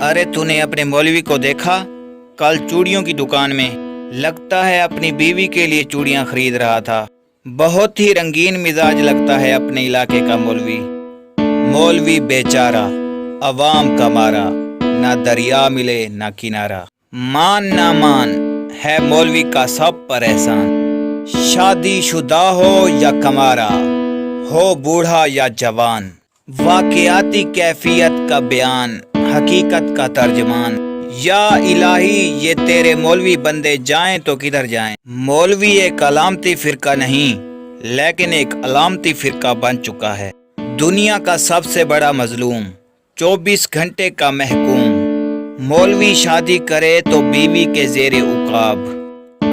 अरे तूने अपने मौलवी को देखा? कल चूड़ियों की दुकान में लगता है अपनी बीवी के लिए चूड़ियां खरीद रहा था। बहुत ही रंगीन मिजाज लगता है अपने इलाके का मौलवी। मौलवी बेचारा, अवाम का मारा, ना दरिया मिले ना किनारा। मान ना मान है मौलवी का सब पर एहसान। शादी शुदा हो या कमारा, हो बूढ़ा या जवान, वाकयाती कैफियत का बयान, हकीकत का तर्जमान। या इलाही ये तेरे मौलवी बंदे जाएं तो किधर जाएं। मौलवी एक अलामती फिरका नहीं, लेकिन एक अलामती फिरका बन चुका है। दुनिया का सबसे बड़ा मजलूम, 24 घंटे का महकूम। मौलवी शादी करे तो बीवी के ज़ेरे उकाब,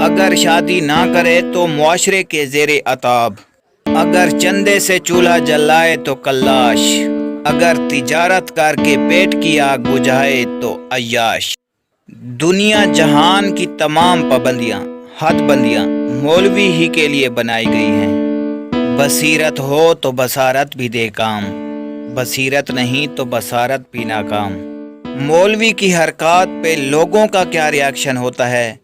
अगर शादी ना करे तो मुआशरे के ज़ेरे अताब। अगर चंदे से चूल्हा जलाए तो कल्लाश, अगर तिजारत करके पेट की आग बुझाए तो अय्याश। दुनिया जहान की तमाम पाबंदियाँ, हदबंदियाँ मौलवी ही के लिए बनाई गई हैं। बसीरत हो तो बसारत भी दे काम, बसीरत नहीं तो बसारत भी नाकाम। मौलवी की हरकत पे लोगों का क्या रिएक्शन होता है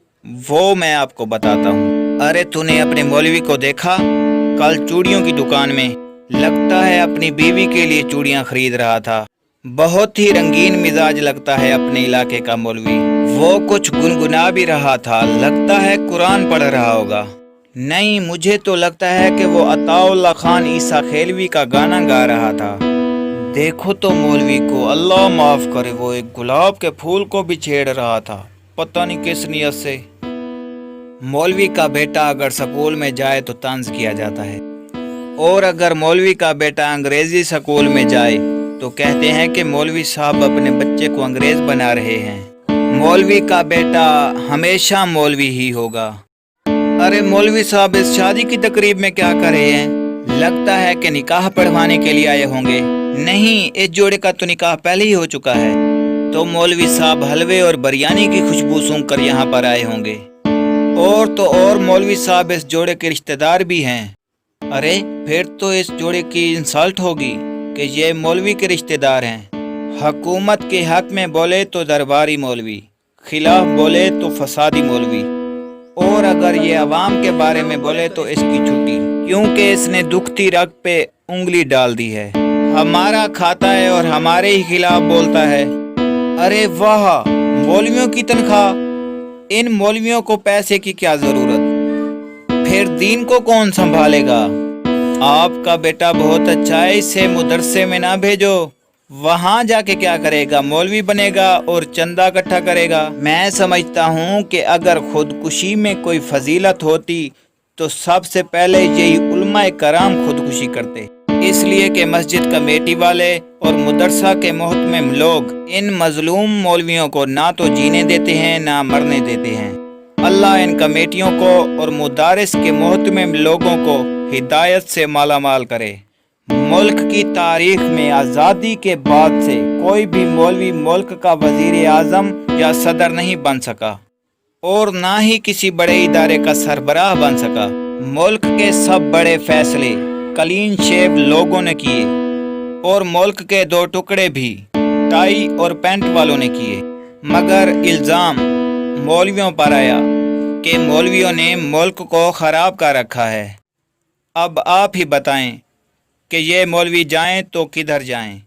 वो मैं आपको बताता हूँ। अरे तूने अपने मौलवी को देखा? कल चूड़ियों की दुकान में लगता है अपनी बीवी के लिए चूड़ियां खरीद रहा था। बहुत ही रंगीन मिजाज लगता है अपने इलाके का मौलवी। वो कुछ गुनगुना भी रहा था, लगता है कुरान पढ़ रहा होगा। नहीं, मुझे तो लगता है कि वो अताउल्ला खान ईसा खेलवी का गाना गा रहा था। देखो तो मौलवी को, अल्लाह माफ करे, वो एक गुलाब के फूल को भी छेड़ रहा था, पता नहीं किस नियत से। मौलवी का बेटा अगर स्कूल में जाए तो तंज किया जाता है, और अगर मौलवी का बेटा अंग्रेजी स्कूल में जाए तो कहते हैं कि मौलवी साहब अपने बच्चे को अंग्रेज बना रहे हैं। मौलवी का बेटा हमेशा मौलवी ही होगा। अरे मौलवी साहब इस शादी की तकरीब में क्या कर रहे हैं? लगता है कि निकाह पढ़वाने के लिए आए होंगे। नहीं, इस जोड़े का तो निकाह पहले ही हो चुका है। तो मौलवी साहब हलवे और बिरयानी की खुशबू सूंघ कर यहाँ पर आए होंगे। और तो और मौलवी साहब इस जोड़े के रिश्तेदार भी हैं। अरे फिर तो इस जोड़े की इंसल्ट होगी कि ये मौलवी के रिश्तेदार हैं। हुकूमत के हक में बोले तो दरबारी मौलवी, खिलाफ बोले तो फसादी मौलवी, और अगर ये अवाम के बारे में बोले तो इसकी छुट्टी, क्योंकि इसने दुखती रग पे उंगली डाल दी है। हमारा खाता है और हमारे ही खिलाफ बोलता है। अरे वाह, मौलवियों की तनख्वाह, इन मौलवियों को पैसे की क्या जरूरत, फिर दीन को कौन संभालेगा? आपका बेटा बहुत अच्छा है, इसे मदरसे में ना भेजो, वहां जाके क्या करेगा? मौलवी बनेगा और चंदा इकट्ठा करेगा। मैं समझता हूँ कि अगर खुदकुशी में कोई फजीलत होती तो सबसे पहले यही उलमाए कराम खुदकुशी करते, इसलिए कि मस्जिद कमेटी वाले और मदरसा के मोहतमिम लोग इन मजलूम मौलवियों को ना तो जीने देते हैं ना मरने देते हैं। अल्लाह इन कमेटियों को और मुदारिस के मोहतमिम लोगों को हिदायत से मालामाल करे। मुल्क की तारीख में आज़ादी के बाद से कोई भी मौलवी मुल्क का वजीर आज़म या सदर नहीं बन सका, और ना ही किसी बड़े इदारे का सरबराह बन सका। मुल्क के सब बड़े फैसले क्लीन शेव लोगों ने किए, और मुल्क के 2 टुकड़े भी टाई और पैंट वालों ने किए। मगर इल्ज़ाम मौलवियों पर आया कि मौलवियों ने मुल्क को ख़राब कर रखा है। अब आप ही बताएं कि ये मौलवी जाएं तो किधर जाएं।